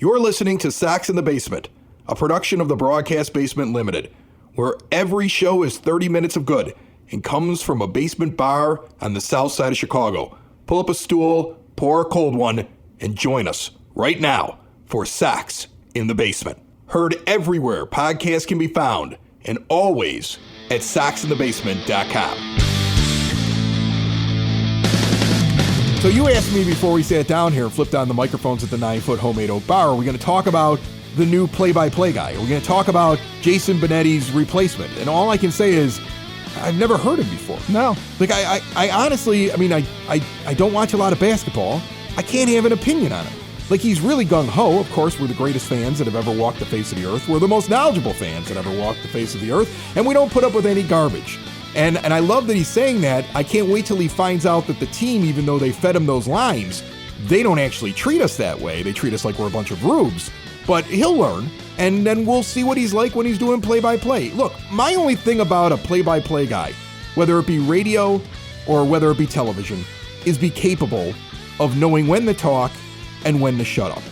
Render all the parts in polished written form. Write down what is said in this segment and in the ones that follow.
You're listening to Sox in the Basement, a production of the Broadcast Basement Limited, where every show is 30 minutes of good and comes from a basement bar on the south side of Chicago. Pull up a stool, pour a cold one, and join us right now for Sox in the Basement. Heard everywhere podcasts can be found, and always at soxinthebasement.com. So you asked me before we sat down here and flipped on the microphones at the 9-foot homemade oak bar, are we going to talk about the new play-by-play guy? Are we going to talk about Jason Benetti's replacement? And all I can say is, I've never heard him before. No. Like, I honestly, I don't watch a lot of basketball. I can't have an opinion on him. Like, he's really gung-ho. Of course, we're the greatest fans that have ever walked the face of the earth. We're the most knowledgeable fans that ever walked the face of the earth. And we don't put up with any garbage. And I love that he's saying that. I can't wait till he finds out that the team, even though they fed him those lines, they don't actually treat us that way. They treat us like we're a bunch of rubes. But he'll learn, and then we'll see what he's like when he's doing play-by-play. Look, my only thing about a play-by-play guy, whether it be radio or whether it be television, is be capable of knowing when to talk and when to shut up,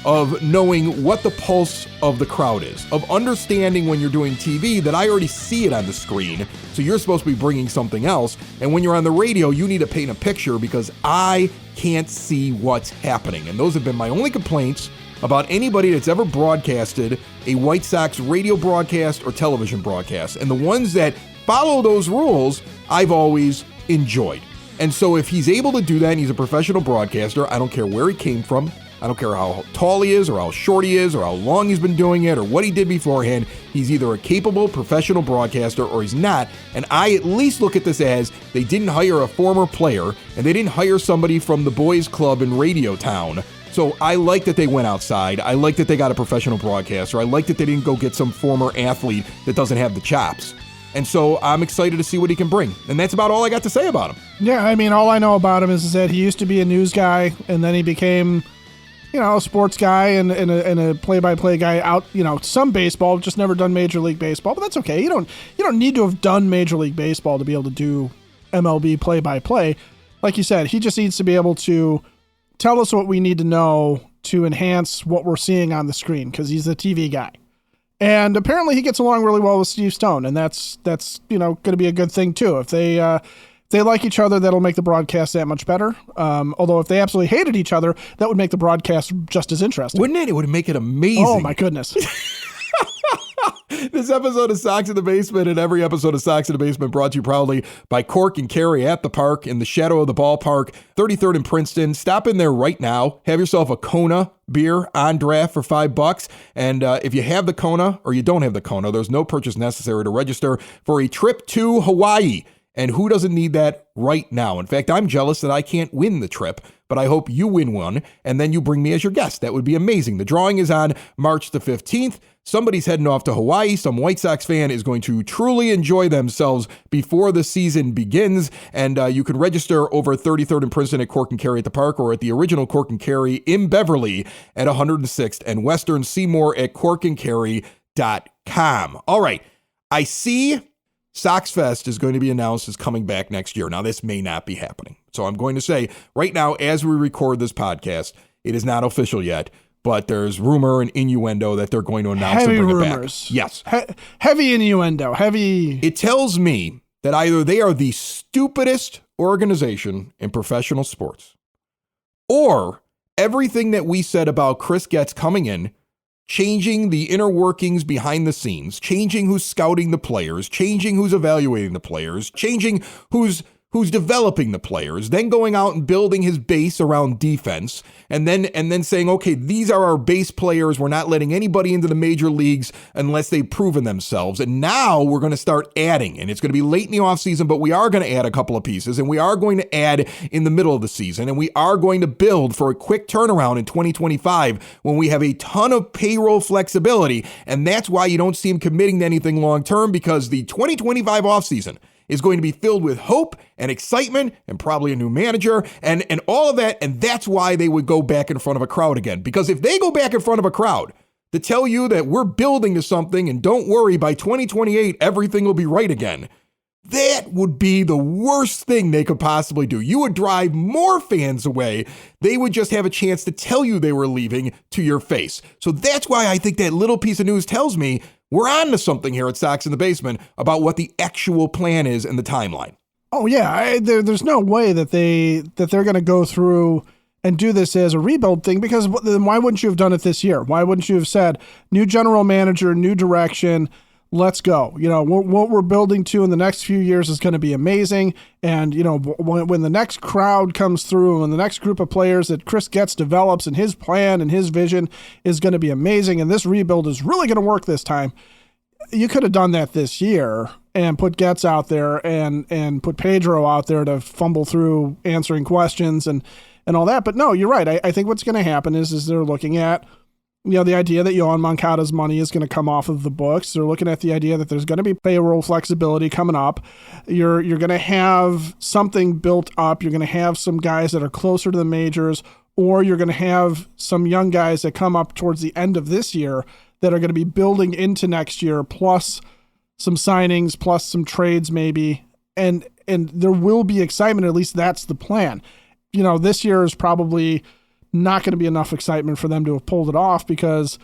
of knowing what the pulse of the crowd is, of understanding when you're doing TV that I already see it on the screen, so you're supposed to be bringing something else, and when you're on the radio, you need to paint a picture because I can't see what's happening. And those have been my only complaints about anybody that's ever broadcasted a White Sox radio broadcast or television broadcast. And the ones that follow those rules, I've always enjoyed. And so if he's able to do that and he's a professional broadcaster, I don't care where he came from, I don't care how tall he is or how short he is or how long he's been doing it or what he did beforehand. He's either a capable professional broadcaster or he's not. And I at least look at this as they didn't hire a former player and they didn't hire somebody from the boys club in Radio Town. So I like that they went outside. I like that they got a professional broadcaster. I like that they didn't go get some former athlete that doesn't have the chops. And so I'm excited to see what he can bring. And that's about all I got to say about him. Yeah, I mean, all I know about him is that he used to be a news guy and then he became, a sports guy and a play-by-play guy out, some baseball, just never done Major League Baseball, but that's okay. You don't need to have done Major League Baseball to be able to do MLB play-by-play. Like you said, he just needs to be able to tell us what we need to know to enhance what we're seeing on the screen because he's a TV guy. And apparently he gets along really well with Steve Stone, and that's going to be a good thing too. If they like each other, that'll make the broadcast that much better. Although if they absolutely hated each other, that would make the broadcast just as interesting. Wouldn't it? It would make it amazing. Oh, my goodness. This episode of Sox in the Basement and every episode of Sox in the Basement brought to you proudly by Cork and Carry at the park in the shadow of the ballpark, 33rd and Princeton. Stop in there right now. Have yourself a Kona beer on draft for $5. And if you have the Kona or you don't have the Kona, there's no purchase necessary to register for a trip to Hawaii. And who doesn't need that right now? In fact, I'm jealous that I can't win the trip, but I hope you win one, and then you bring me as your guest. That would be amazing. The drawing is on March the 15th. Somebody's heading off to Hawaii. Some White Sox fan is going to truly enjoy themselves before the season begins, and you can register over 33rd and Princeton at Cork and Carry at the park or at the original Cork and Carry in Beverly at 106th and Western Seymour at corkandcarry.com. All right, I see SoxFest is going to be announced as coming back next year. Now, this may not be happening. So I'm going to say right now, as we record this podcast, it is not official yet, but there's rumor and innuendo that they're going to announce heavy and bring rumors. It back. Yes. Heavy innuendo. Heavy. It tells me that either they are the stupidest organization in professional sports, or everything that we said about Chris Getz coming in, changing the inner workings behind the scenes, changing who's scouting the players, changing who's evaluating the players, changing who's developing the players, then going out and building his base around defense, and then saying, okay, these are our base players. We're not letting anybody into the major leagues unless they've proven themselves. And now we're going to start adding, and it's going to be late in the offseason, but we are going to add a couple of pieces, and we are going to add in the middle of the season, and we are going to build for a quick turnaround in 2025 when we have a ton of payroll flexibility. And that's why you don't see him committing to anything long-term, because the 2025 offseason is going to be filled with hope and excitement and probably a new manager and all of that. And that's why they would go back in front of a crowd again. Because if they go back in front of a crowd to tell you that we're building to something and don't worry, by 2028, everything will be right again, That would be the worst thing they could possibly do. You would drive more fans away. They would just have a chance to tell you they were leaving to your face. So that's why I think that little piece of news tells me we're on to something here at Sox in the Basement about what the actual plan is and the timeline. Oh yeah, there's no way that they're going to go through and do this as a rebuild thing, because then why wouldn't you have done it this year? Why wouldn't you have said, new general manager, new direction, let's go. What we're building to in the next few years is going to be amazing. And, when the next crowd comes through and the next group of players that Chris Getz develops and his plan and his vision is going to be amazing. And this rebuild is really going to work this time. You could have done that this year and put Getz out there and put Pedro out there to fumble through answering questions and all that. But no, you're right. I think what's going to happen is they're looking at, the idea that Yohan Moncada's money is going to come off of the books. They're looking at the idea that there's going to be payroll flexibility coming up. You're going to have something built up. You're going to have some guys that are closer to the majors, or you're going to have some young guys that come up towards the end of this year that are going to be building into next year, plus some signings, plus some trades maybe. And there will be excitement. At least that's the plan. This year is probably not going to be enough excitement for them to have pulled it off, because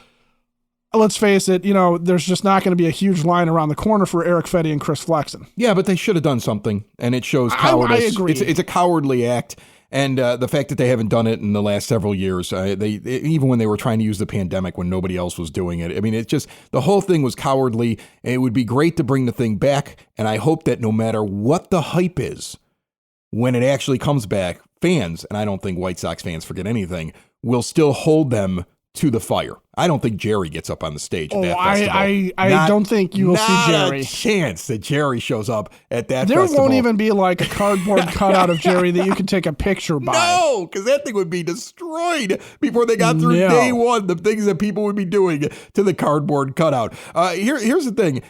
let's face it, there's just not going to be a huge line around the corner for Eric Fedde and Chris Flexen. Yeah, but they should have done something, and it shows cowardice. I agree. It's a cowardly act, and the fact that they haven't done it in the last several years, even when they were trying to use the pandemic when nobody else was doing it. I mean, it's just, the whole thing was cowardly, and it would be great to bring the thing back, and I hope that no matter what the hype is, when it actually comes back, fans, and I don't think White Sox fans forget anything, will still hold them to the fire. I don't think Jerry gets up on the stage at that festival. I don't think you will see Jerry. Not a chance that Jerry shows up at that festival. There won't even be like a cardboard cutout of Jerry that you can take a picture by. No, because that thing would be destroyed before they got through day one, the things that people would be doing to the cardboard cutout. Here's the thing.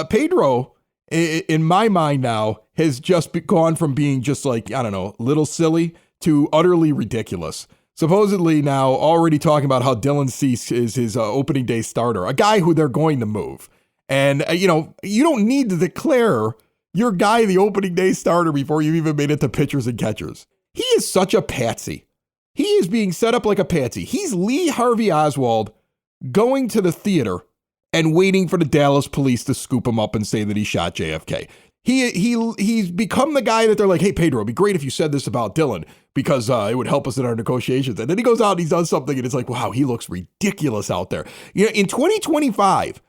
Pedro, in my mind now, has just gone from being just like, I don't know, little silly to utterly ridiculous. Supposedly now already talking about how Dylan Cease is his opening day starter, a guy who they're going to move. And, you don't need to declare your guy the opening day starter before you even made it to pitchers and catchers. He is such a patsy. He is being set up like a patsy. He's Lee Harvey Oswald going to the theater and waiting for the Dallas police to scoop him up and say that he shot JFK. He's become the guy that they're like, hey, Pedro, it'd be great if you said this about Dylan because it would help us in our negotiations. And then he goes out and he does something and it's like, wow, he looks ridiculous out there. In 2025,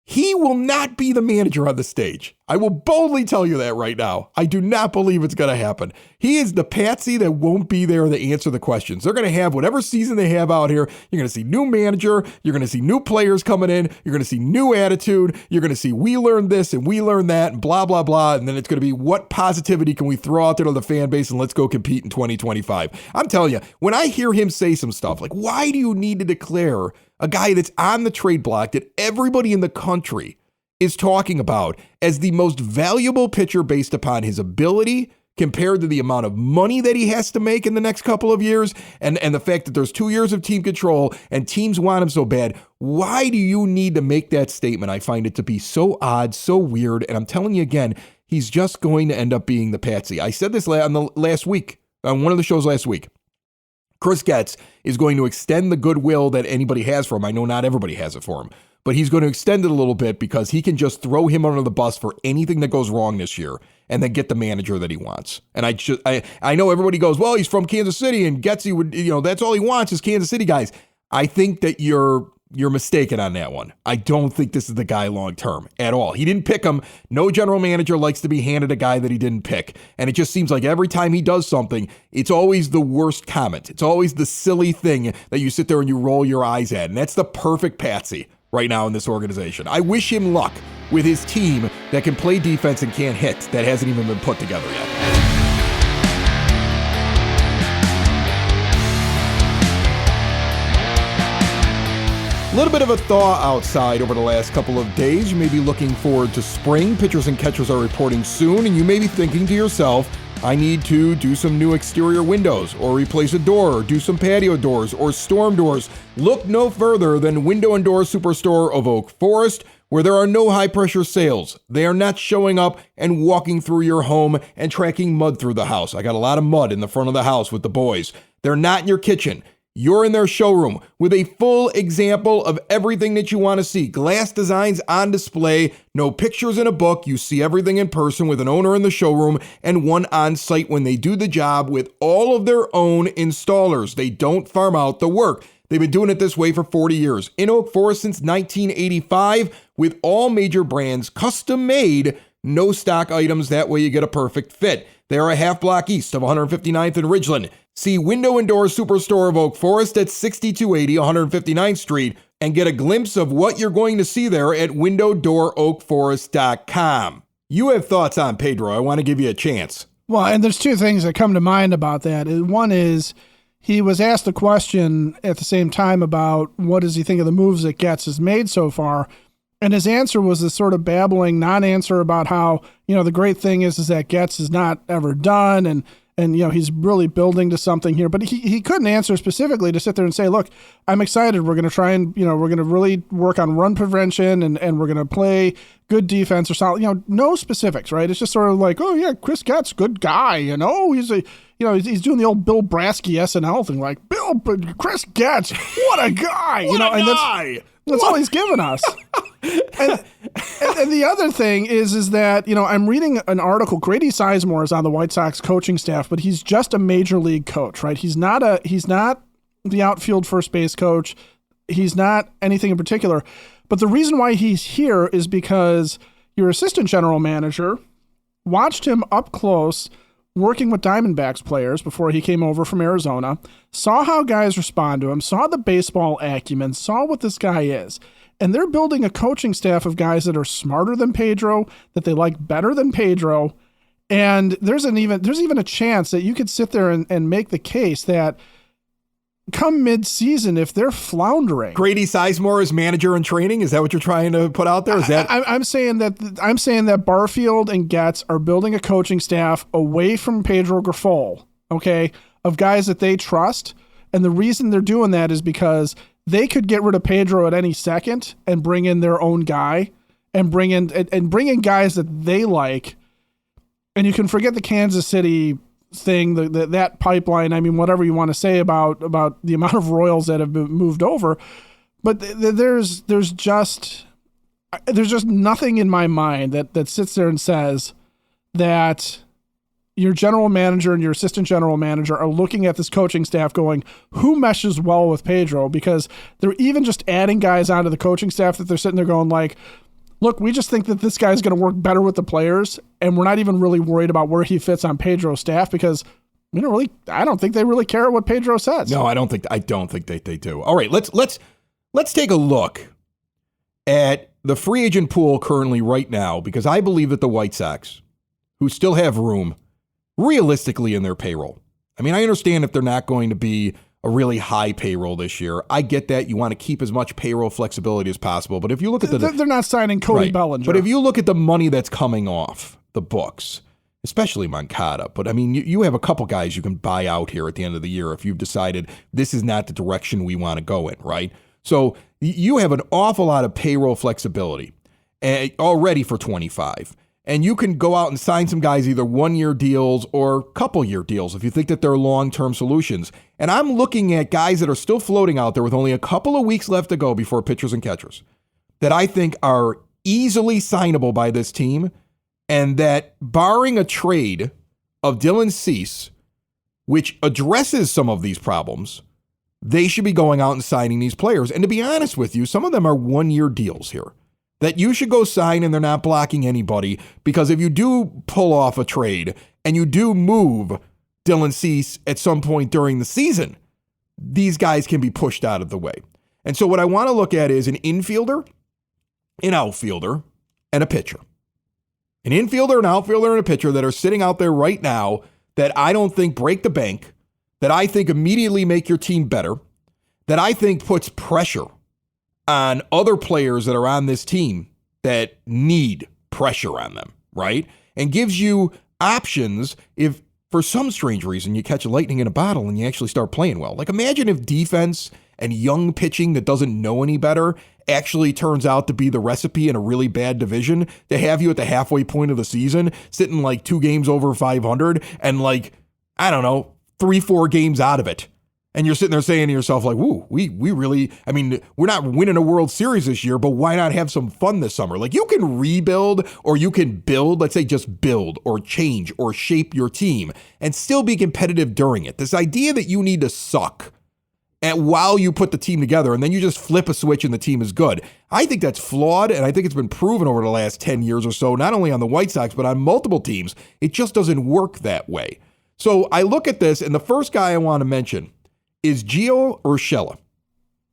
he will not be the manager on the stage. I will boldly tell you that right now. I do not believe it's going to happen. He is the patsy that won't be there to answer the questions. They're going to have whatever season they have out here. You're going to see new manager. You're going to see new players coming in. You're going to see new attitude. You're going to see we learned this and we learned that and blah, blah, blah. And then it's going to be what positivity can we throw out there to the fan base and let's go compete in 2025. I'm telling you, when I hear him say some stuff like, why do you need to declare a guy that's on the trade block that everybody in the country is talking about as the most valuable pitcher based upon his ability compared to the amount of money that he has to make in the next couple of years and the fact that there's 2 years of team control and teams want him so bad. Why do you need to make that statement? I find it to be so odd, so weird. And I'm telling you again, he's just going to end up being the patsy. I said this on the last week, on one of the shows last week. Chris Getz is going to extend the goodwill that anybody has for him. I know not everybody has it for him, but he's going to extend it a little bit because he can just throw him under the bus for anything that goes wrong this year and then get the manager that he wants. And I know everybody goes, well, he's from Kansas City and Getzy would, that's all he wants is Kansas City guys. I think that you're mistaken on that one. I don't think this is the guy long term at all. He didn't pick him. No general manager likes to be handed a guy that he didn't pick. And it just seems like every time he does something, it's always the worst comment. It's always the silly thing that you sit there and you roll your eyes at. And that's the perfect patsy right now in this organization. I wish him luck with his team that can play defense and can't hit that hasn't even been put together yet. A little bit of a thaw outside over the last couple of days. You may be looking forward to spring. Pitchers and catchers are reporting soon, and you may be thinking to yourself, I need to do some new exterior windows or replace a door or do some patio doors or storm doors. Look no further than Window and Door Superstore of Oak Forest, where there are no high-pressure sales. They are not showing up and walking through your home and tracking mud through the house. I got a lot of mud in the front of the house with the boys. They're not in your kitchen. You're in their showroom with a full example of everything that you want to see. Glass designs on display, no pictures in a book. You see everything in person with an owner in the showroom and one on site when they do the job with all of their own installers. They don't farm out the work. They've been doing it this way for 40 years. In Oak Forest since 1985 with all major brands, custom made, no stock items. That way you get a perfect fit. They are a half block east of 159th and Ridgeland. See Window and Door Superstore of Oak Forest at 6280 159th Street and get a glimpse of what you're going to see there at windowdooroakforest.com. You have thoughts on Pedro. I want to give you a chance. Well, and there's two things that come to mind about that. One is he was asked a question at the same time about what does he think of the moves that Getz has made so far. And his answer was this sort of babbling non-answer about how, the great thing is that Getz is not ever done and he's really building to something here. But he couldn't answer specifically to sit there and say, look, I'm excited. We're going to try and, we're going to really work on run prevention and we're going to play good defense or solid, no specifics, right? It's just sort of like, oh yeah, Chris Getz, good guy. He's he's doing the old Bill Brasky SNL thing, like Chris Getz, what a guy, and that's all he's given us. and the other thing is that, I'm reading an article. Grady Sizemore is on the White Sox coaching staff, but he's just a major league coach, right? He's not the outfield first base coach. He's not anything in particular. But the reason why he's here is because your assistant general manager watched him up close working with Diamondbacks players before he came over from Arizona, saw how guys respond to him, saw the baseball acumen, saw what this guy is. And they're building a coaching staff of guys that are smarter than Pedro, that they like better than Pedro. And there's even a chance that you could sit there and make the case that come mid-season, if they're floundering, Grady Sizemore is manager in training. Is that what you're trying to put out there? Is that I'm saying that Barfield and Getz are building a coaching staff away from Pedro Grifol, okay, of guys that they trust. And the reason they're doing that is because they could get rid of Pedro at any second and bring in their own guy and bring in guys that they like. And you can forget the Kansas City thing, that pipeline. I mean, whatever you want to say about the amount of Royals that have been moved over, but there's just nothing in my mind that sits there and says that your general manager and your assistant general manager are looking at this coaching staff going, who meshes well with Pedro? Because they're even just adding guys onto the coaching staff that they're sitting there going like, look, we just think that this guy's going to work better with the players, and we're not even really worried about where he fits on Pedro's staff because I don't think they really care what Pedro says. No, I don't think they do. All right, let's take a look at the free agent pool currently right now, because I believe that the White Sox, who still have room realistically in their payroll. I mean, I understand if they're not going to be a really high payroll this year. I get that. You want to keep as much payroll flexibility as possible. But if you look at they're not signing Cody right. Bellinger. But if you look at the money that's coming off the books, especially Moncada, but I mean, you have a couple guys you can buy out here at the end of the year if you've decided this is not the direction we want to go in, right? So you have an awful lot of payroll flexibility already for 25. And you can go out and sign some guys, either one-year deals or couple-year deals, if you think that they're long-term solutions. And I'm looking at guys that are still floating out there with only a couple of weeks left to go before pitchers and catchers that I think are easily signable by this team, and that barring a trade of Dylan Cease, which addresses some of these problems, they should be going out and signing these players. And to be honest with you, some of them are one-year deals here that you should go sign, and they're not blocking anybody, because if you do pull off a trade and you do move Dylan Cease at some point during the season, these guys can be pushed out of the way. And so what I want to look at is an infielder, an outfielder, and a pitcher. An infielder, an outfielder, and a pitcher that are sitting out there right now that I don't think break the bank, that I think immediately make your team better, that I think puts pressure on other players that are on this team that need pressure on them, right? And gives you options if for some strange reason you catch a lightning in a bottle and you actually start playing well. Like imagine if defense and young pitching that doesn't know any better actually turns out to be the recipe in a really bad division, to have you at the halfway point of the season, sitting like 2 games over 500 and like, I don't know, 3-4 games out of it. And you're sitting there saying to yourself, like, woo, we really, I mean, we're not winning a World Series this year, but why not have some fun this summer? Like, you can rebuild or you can build, let's say just build or change or shape your team and still be competitive during it. This idea that you need to suck and while you put the team together and then you just flip a switch and the team is good. I think that's flawed, and I think it's been proven over the last 10 years or so, not only on the White Sox, but on multiple teams. It just doesn't work that way. So I look at this, and the first guy I want to mention is Gio Urshela.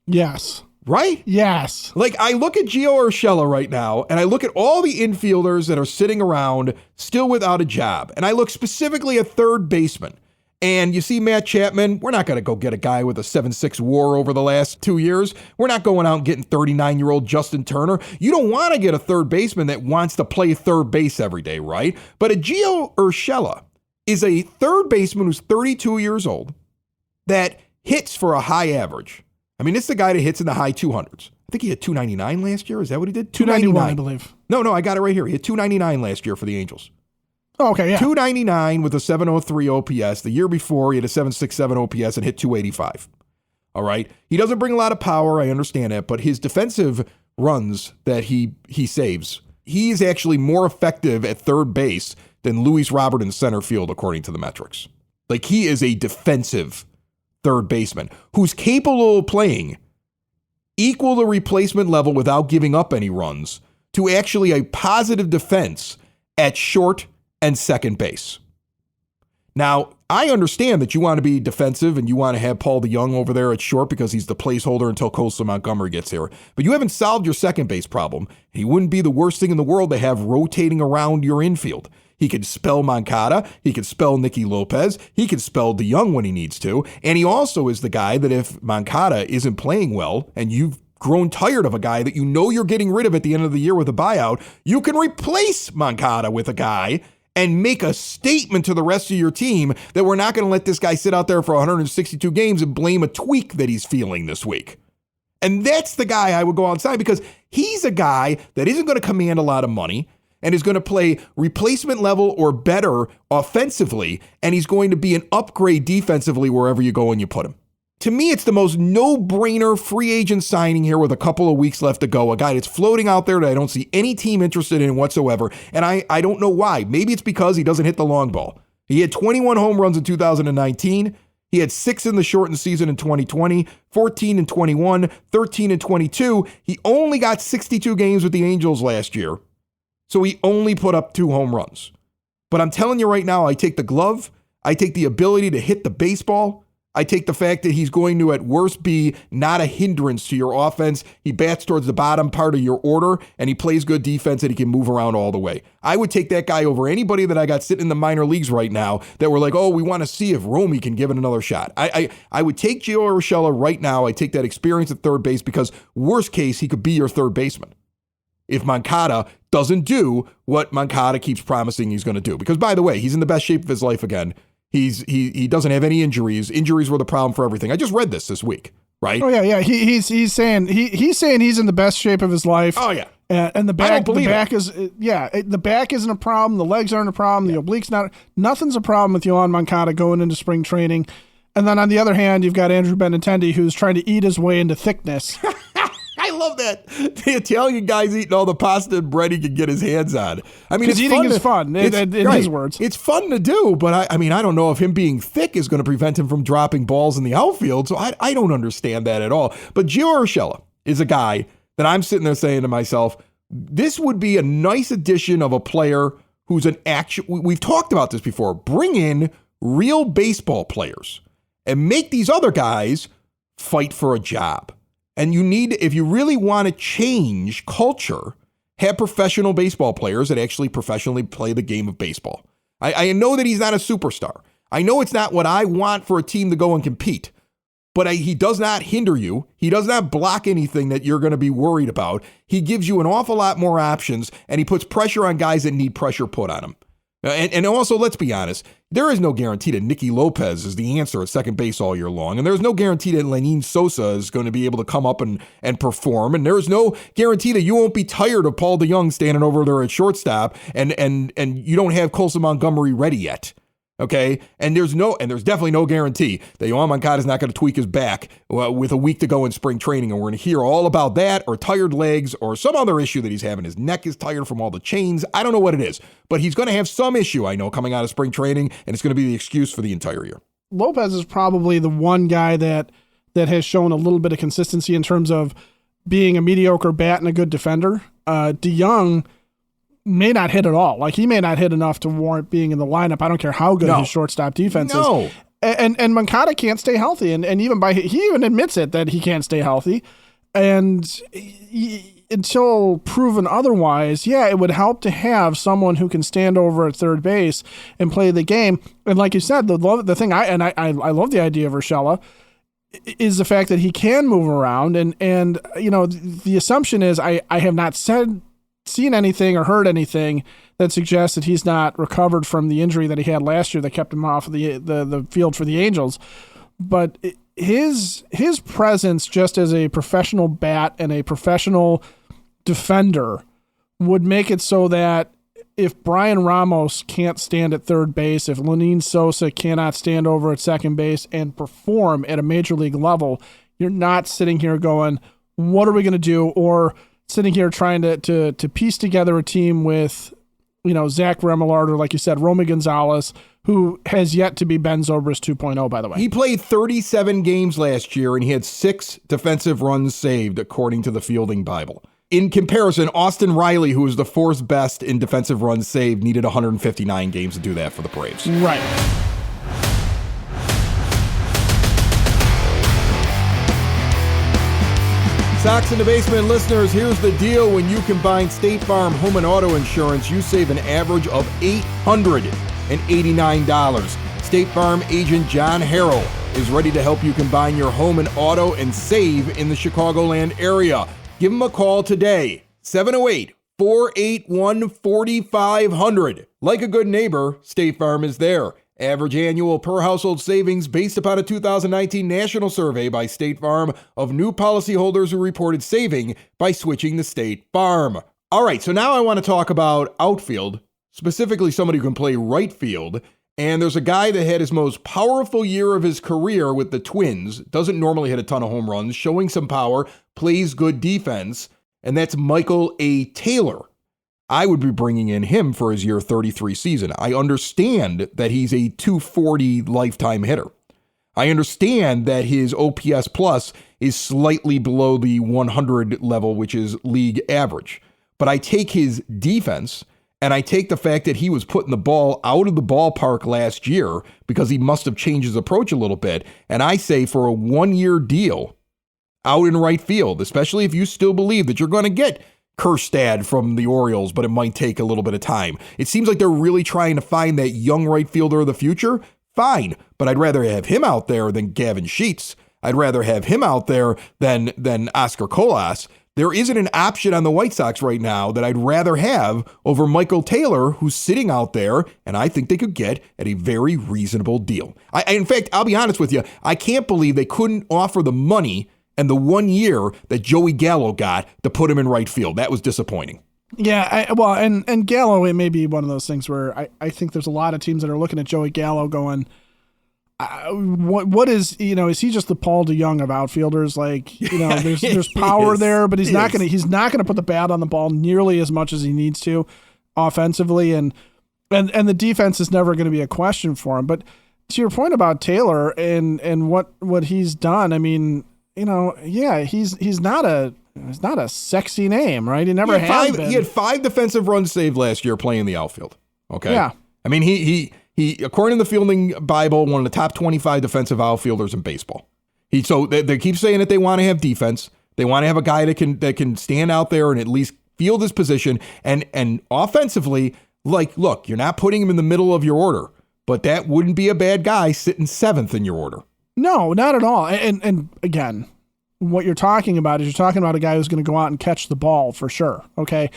Yes. Right? Yes. Like, I look at Gio Urshela right now, and I look at all the infielders that are sitting around still without a job, and I look specifically at third baseman. And you see Matt Chapman, we're not going to go get a guy with a 7.6 WAR over the last 2 years. We're not going out and getting 39-year-old Justin Turner. You don't want to get a third baseman that wants to play third base every day, right? But a Gio Urshela is a third baseman who's 32 years old that hits for a high average. I mean, it's the guy that hits in the high 200s. I think he had 299 last year. Is that what he did? 291, I believe. No, I got it right here. He had 299 last year for the Angels. Oh, okay, yeah. 299 with a 703 OPS. The year before, he had a 767 OPS and hit 285. All right? He doesn't bring a lot of power, I understand that, but his defensive runs that he saves, he is actually more effective at third base than Luis Robert in center field, according to the metrics. Like, he is a defensive third baseman who's capable of playing equal to replacement level without giving up any runs to actually a positive defense at short and second base. Now, I understand that you want to be defensive and you want to have Paul DeYoung over there at short because he's the placeholder until Coastal Montgomery gets here. But you haven't solved your second base problem. He wouldn't be the worst thing in the world to have rotating around your infield. He could spell Moncada. He could spell Nicky Lopez. He could spell DeYoung when he needs to. And he also is the guy that if Moncada isn't playing well and you've grown tired of a guy that you know you're getting rid of at the end of the year with a buyout, you can replace Moncada with a guy and make a statement to the rest of your team that we're not going to let this guy sit out there for 162 games and blame a tweak that he's feeling this week. And that's the guy I would go outside because he's a guy that isn't going to command a lot of money and is going to play replacement level or better offensively, and he's going to be an upgrade defensively wherever you go and you put him. To me, it's the most no-brainer free agent signing here with a couple of weeks left to go. A guy that's floating out there that I don't see any team interested in whatsoever, and I don't know why. Maybe it's because he doesn't hit the long ball. He had 21 home runs in 2019. He had 6 in the shortened season in 2020, 14 in 21, 13 in 22. He only got 62 games with the Angels last year, so he only put up 2 home runs. But I'm telling you right now, I take the glove. I take the ability to hit the baseball. I take the fact that he's going to, at worst, be not a hindrance to your offense. He bats towards the bottom part of your order, and he plays good defense, and he can move around all the way. I would take that guy over anybody that I got sitting in the minor leagues right now that were like, oh, we want to see if Romy can give it another shot. I would take Gio Urshela right now. I take that experience at third base because, worst case, he could be your third baseman if Moncada doesn't do what Moncada keeps promising he's going to do. Because, by the way, he's in the best shape of his life again. He doesn't have any injuries. Injuries were the problem for everything. I just read this week, right? Oh yeah. He's saying he's in the best shape of his life. Oh yeah. And the back the back isn't a problem. The legs aren't a problem. The obliques nothing's a problem with Yohan Moncada going into spring training. And then on the other hand, you've got Andrew Benintendi who's trying to eat his way into thickness. I love that. The Italian guy's eating all the pasta and bread he can get his hands on. I mean, because eating is fun, in his words. It's fun to do, but I mean, I don't know if him being thick is going to prevent him from dropping balls in the outfield, so I don't understand that at all. But Gio Urshela is a guy that I'm sitting there saying to myself, this would be a nice addition of a player who's an actual, we've talked about this before, bring in real baseball players and make these other guys fight for a job. And you need, if you really want to change culture, have professional baseball players that actually professionally play the game of baseball. I know that he's not a superstar. I know it's not what I want for a team to go and compete. But he does not hinder you. He does not block anything that you're going to be worried about. He gives you an awful lot more options, and he puts pressure on guys that need pressure put on them. And also, let's be honest, There is no guarantee that Nicky Lopez is the answer at second base all year long. And there's no guarantee that Lenin Sosa is going to be able to come up and perform. And there's no guarantee that you won't be tired of Paul DeJong standing over there at shortstop and you don't have Colson Montgomery ready yet. Okay, and there's definitely no guarantee that Yohan Moncada is not going to tweak his back with a week to go in spring training, and we're going to hear all about that, or tired legs, or some other issue that he's having. His neck is tired from all the chains. I don't know what it is, but he's going to have some issue, I know, coming out of spring training, and it's going to be the excuse for the entire year. Lopez is probably the one guy that has shown a little bit of consistency in terms of being a mediocre bat and a good defender. DeJong may not hit at all. Like, he may not hit enough to warrant being in the lineup. I don't care how good his shortstop defense is. And Moncada can't stay healthy. And even he even admits it that he can't stay healthy. And until proven otherwise, it would help to have someone who can stand over at third base and play the game. And like you said, the thing I love the idea of Urshela is the fact that he can move around. And you know, the assumption is I have not seen anything or heard anything that suggests that he's not recovered from the injury that he had last year that kept him off of the field for the Angels. But his presence just as a professional bat and a professional defender would make it so that if Brian Ramos can't stand at third base, if Lenin Sosa cannot stand over at second base and perform at a major league level, you're not sitting here going, what are we going to do? Or sitting here trying to piece together a team with, you know, Zach Remillard, or like you said, Romy Gonzalez, who has yet to be Ben Zobrist 2.0, by the way. He played 37 games last year, and he had 6 defensive runs saved, according to the Fielding Bible. In comparison, Austin Riley, who was the 4th best in defensive runs saved, needed 159 games to do that for the Braves. Right. Sox in the Basement listeners, here's the deal. When you combine State Farm home and auto insurance, you save an average of $889. State Farm agent John Harrell is ready to help you combine your home and auto and save in the Chicagoland area. Give him a call today, 708-481-4500. Like a good neighbor, State Farm is there. Average annual per household savings based upon a 2019 national survey by State Farm of new policyholders who reported saving by switching to State Farm. All right, so now I want to talk about outfield, specifically somebody who can play right field. And there's a guy that had his most powerful year of his career with the Twins, doesn't normally hit a ton of home runs, showing some power, plays good defense, and that's Michael A. Taylor. I would be bringing in him for his year 33 season. I understand that he's a 240 lifetime hitter. I understand that his OPS plus is slightly below the 100 level, which is league average. But I take his defense, and I take the fact that he was putting the ball out of the ballpark last year because he must have changed his approach a little bit. And I say for a 1-year deal out in right field, especially if you still believe that you're going to get Kjerstad from the Orioles, but it might take a little bit of time. It seems like they're really trying to find that young right fielder of the future. Fine, but I'd rather have him out there than Gavin Sheets. I'd rather have him out there than Oscar Colas. There isn't an option on the White Sox right now that I'd rather have over Michael Taylor, who's sitting out there, and I think they could get at a very reasonable deal. In fact, I'll be honest with you, I can't believe they couldn't offer the money and the 1 year that Joey Gallo got to put him in right field. That was disappointing. Yeah, and Gallo, it may be one of those things where I think there's a lot of teams that are looking at Joey Gallo going, what is, you know, is he just the Paul DeJong of outfielders? Like, you know, there's power there, but he's not gonna put the bat on the ball nearly as much as he needs to offensively, and the defense is never going to be a question for him. But to your point about Taylor and what he's done, I mean, you know, yeah, he's not a sexy name, right? He never has been. He had 5 defensive runs saved last year playing the outfield. Okay. Yeah. I mean, he according to the Fielding Bible, one of the top 25 defensive outfielders in baseball. So they keep saying that they want to have defense. They want to have a guy that can stand out there and at least field his position. And offensively, like, look, you're not putting him in the middle of your order, but that wouldn't be a bad guy sitting 7th in your order. No, not at all. And again, what you're talking about is you're talking about a guy who's going to go out and catch the ball for sure. Okay.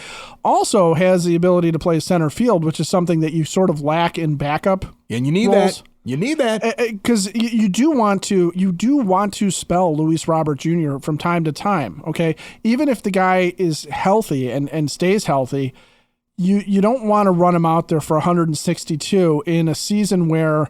Also has the ability to play center field, which is something that you sort of lack in backup. And you need roles. that. You need that. Because you do want to spell Luis Robert Jr. from time to time. Okay. Even if the guy is healthy and stays healthy, you don't want to run him out there for 162 in a season where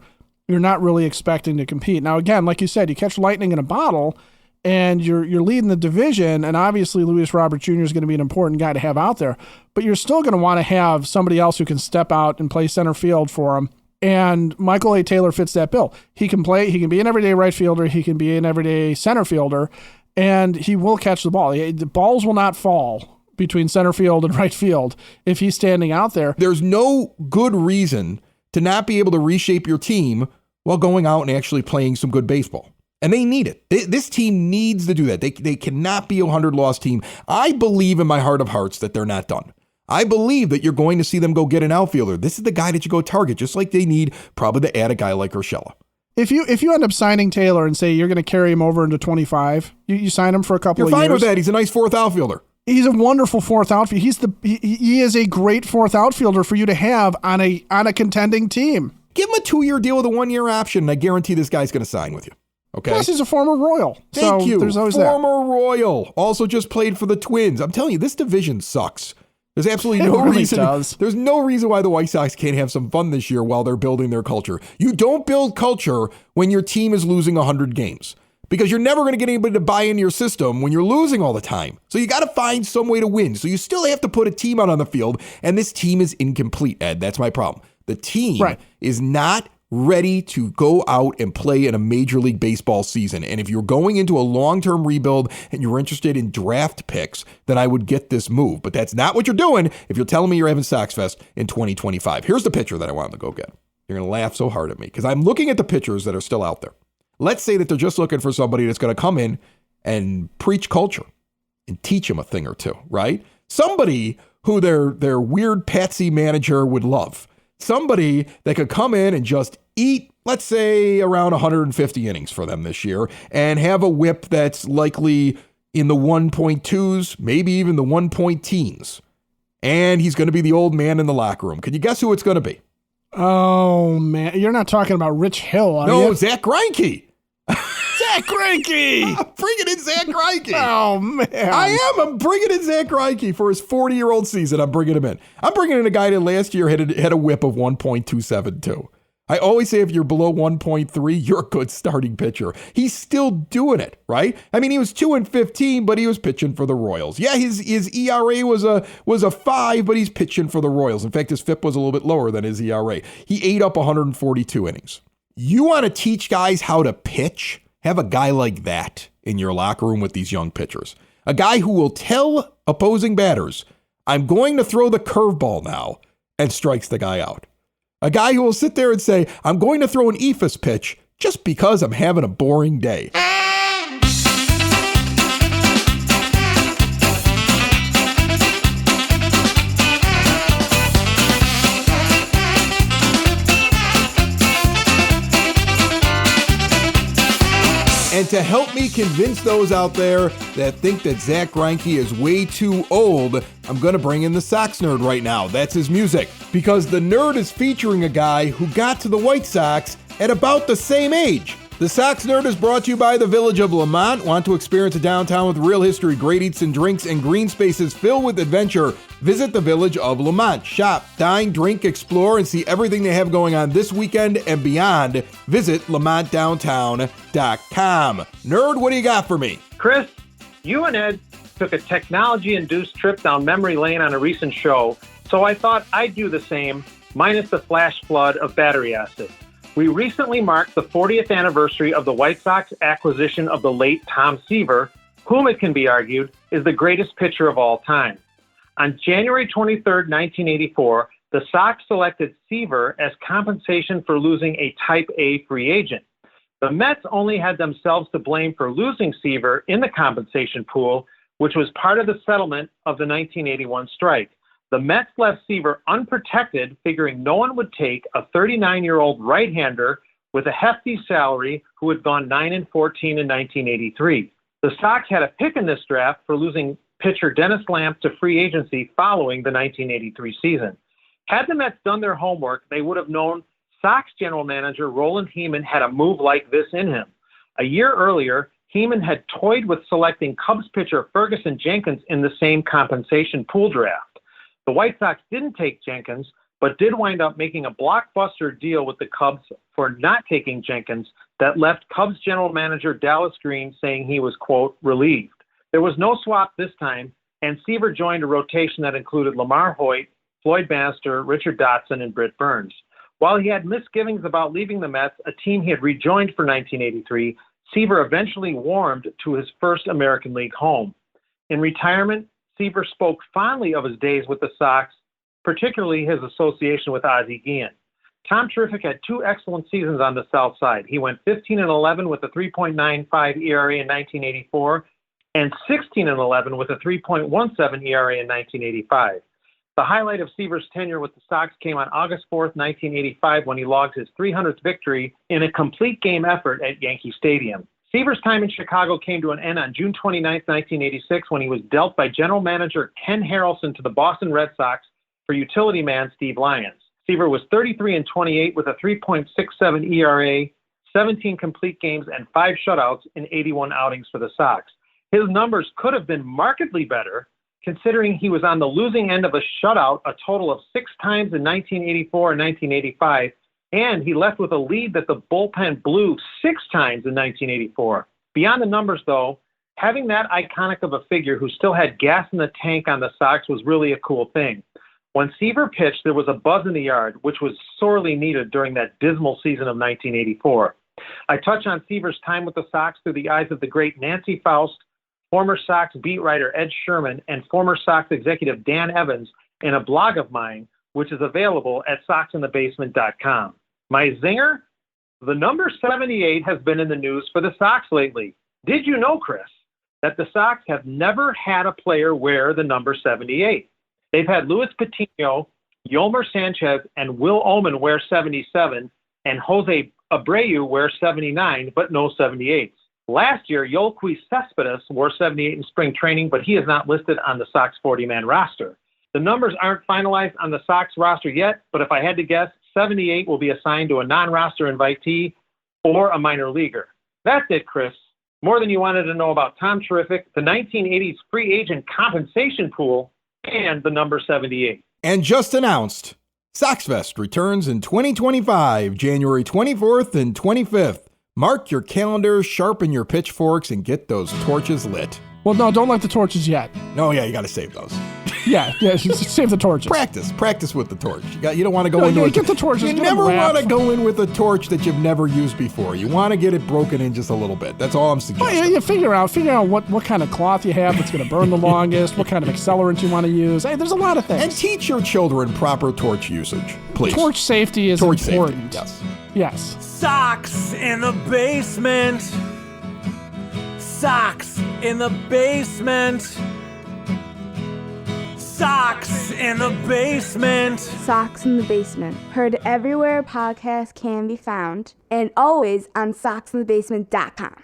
you're not really expecting to compete. Now, again, like you said, you catch lightning in a bottle and you're leading the division, and obviously Luis Robert Jr. is going to be an important guy to have out there, but you're still going to want to have somebody else who can step out and play center field for him. And Michael A. Taylor fits that bill. He can be an everyday right fielder, he can be an everyday center fielder, and he will catch the ball. The balls will not fall between center field and right field if he's standing out there. There's no good reason to not be able to reshape your team while going out and actually playing some good baseball. And they need it. This team needs to do that. They cannot be a 100-loss team. I believe in my heart of hearts that they're not done. I believe that you're going to see them go get an outfielder. This is the guy that you go target, just like they need probably to add a guy like Urshela. If you end up signing Taylor and say you're going to carry him over into 25, you sign him for a couple of years. You're fine with that. He's a nice fourth outfielder. He's a wonderful fourth outfielder. He is a great fourth outfielder for you to have on a contending team. Give him a 2-year deal with a 1-year option, and I guarantee this guy's going to sign with you. Okay. Plus, he's a former Royal. Thank you. There's always former Royal. Also just played for the Twins. I'm telling you, this division sucks. There's absolutely no reason. There's no reason why the White Sox can't have some fun this year while they're building their culture. You don't build culture when your team is losing 100 games, because you're never going to get anybody to buy into your system when you're losing all the time. So you got to find some way to win. So you still have to put a team out on the field, and this team is incomplete, Ed. That's my problem. The team is not ready to go out and play in a Major League Baseball season. And if you're going into a long-term rebuild and you're interested in draft picks, then I would get this move. But that's not what you're doing if you're telling me you're having SoxFest in 2025. Here's the pitcher that I want to go get. You're going to laugh so hard at me because I'm looking at the pitchers that are still out there. Let's say that they're just looking for somebody that's going to come in and preach culture and teach them a thing or two, right? Somebody who their weird patsy manager would love. Somebody that could come in and just eat, let's say, around 150 innings for them this year and have a whip that's likely in the 1.2s, maybe even the 1.teens. And he's going to be the old man in the locker room. Can you guess who it's going to be? Oh, man. You're not talking about Rich Hill, are you? No, Zach Greinke. Zach Greinke! I'm bringing in Zach Greinke. Oh, man. I am. I'm bringing in Zach Greinke for his 40-year-old season. I'm bringing him in. I'm bringing in a guy that last year had a whip of 1.272. I always say if you're below 1.3, you're a good starting pitcher. He's still doing it, right? I mean, he was 2-15, but he was pitching for the Royals. Yeah, his ERA was a 5, but he's pitching for the Royals. In fact, his FIP was a little bit lower than his ERA. He ate up 142 innings. You want to teach guys how to pitch? Have a guy like that in your locker room with these young pitchers. A guy who will tell opposing batters, I'm going to throw the curveball now, and strikes the guy out. A guy who will sit there and say, I'm going to throw an eephus pitch just because I'm having a boring day. And to help me convince those out there that think that Zach Greinke is way too old, I'm going to bring in the Sox nerd right now. That's his music. Because the nerd is featuring a guy who got to the White Sox at about the same age. The Sox Nerd is brought to you by the Village of Lamont. Want to experience a downtown with real history, great eats and drinks, and green spaces filled with adventure? Visit the Village of Lamont. Shop, dine, drink, explore, and see everything they have going on this weekend and beyond. Visit lamontdowntown.com. Nerd, what do you got for me? Chris, you and Ed took a technology-induced trip down memory lane on a recent show, so I thought I'd do the same, minus the flash flood of battery acid. We recently marked the 40th anniversary of the White Sox acquisition of the late Tom Seaver, whom it can be argued is the greatest pitcher of all time. On January 23, 1984, the Sox selected Seaver as compensation for losing a Type A free agent. The Mets only had themselves to blame for losing Seaver in the compensation pool, which was part of the settlement of the 1981 strike. The Mets left Seaver unprotected, figuring no one would take a 39-year-old right-hander with a hefty salary who had gone 9-14 in 1983. The Sox had a pick in this draft for losing pitcher Dennis Lamp to free agency following the 1983 season. Had the Mets done their homework, they would have known Sox general manager Roland Hemon had a move like this in him. A year earlier, Hemon had toyed with selecting Cubs pitcher Ferguson Jenkins in the same compensation pool draft. The White Sox didn't take Jenkins, but did wind up making a blockbuster deal with the Cubs for not taking Jenkins that left Cubs general manager Dallas Green saying he was, quote, relieved. There was no swap this time, and Seaver joined a rotation that included Lamar Hoyt, Floyd Bannister, Richard Dotson, and Britt Burns. While he had misgivings about leaving the Mets, a team he had rejoined for 1983, Seaver eventually warmed to his first American League home. In retirement, Seaver spoke fondly of his days with the Sox, particularly his association with Ozzie Guillen. Tom Terrific had two excellent seasons on the South Side. He went 15-11 with a 3.95 ERA in 1984 and 16-11 with a 3.17 ERA in 1985. The highlight of Seaver's tenure with the Sox came on August 4th, 1985, when he logged his 300th victory in a complete game effort at Yankee Stadium. Seaver's time in Chicago came to an end on June 29, 1986, when he was dealt by general manager Ken Harrelson to the Boston Red Sox for utility man Steve Lyons. Seaver was 33-28 with a 3.67 ERA, 17 complete games, and 5 shutouts in 81 outings for the Sox. His numbers could have been markedly better, considering he was on the losing end of a shutout a total of 6 times in 1984 and 1985, and he left with a lead that the bullpen blew 6 times in 1984. Beyond the numbers, though, having that iconic of a figure who still had gas in the tank on the Sox was really a cool thing. When Seaver pitched, there was a buzz in the yard, which was sorely needed during that dismal season of 1984. I touch on Seaver's time with the Sox through the eyes of the great Nancy Faust, former Sox beat writer Ed Sherman, and former Sox executive Dan Evans in a blog of mine, which is available at SoxInTheBasement.com. My zinger? The number 78 has been in the news for the Sox lately. Did you know, Chris, that the Sox have never had a player wear the number 78? They've had Luis Patino, Yolmer Sanchez, and Will Oman wear 77, and Jose Abreu wear 79, but no 78s. Last year, Yolquis Cespedes wore 78 in spring training, but he is not listed on the Sox 40-man roster. The numbers aren't finalized on the Sox roster yet, but if I had to guess, 78 will be assigned to a non-roster invitee or a minor leaguer. That's it, Chris. More than you wanted to know about Tom Terrific, the 1980s free agent compensation pool, and the number 78. And just announced, SoxFest returns in 2025, January 24th and 25th. Mark your calendars, sharpen your pitchforks, and get those torches lit. Well, no, don't light the torches yet. No, yeah, you got to save those. Yeah, save the torches. Practice with the torch. You don't want to go into it. Get the torches. You never want to go in with a torch that you've never used before. You want to get it broken in just a little bit. That's all I'm suggesting. Well, you figure out what kind of cloth you have that's going to burn the longest, what kind of accelerant you want to use. Hey, there's a lot of things. And teach your children proper torch usage, please. Torch safety is important. Safety, yes. Sox in the basement. Sox in the basement. Sox in the basement. Sox in the Basement. Heard everywhere podcasts can be found, and always on SoxInTheBasement.com.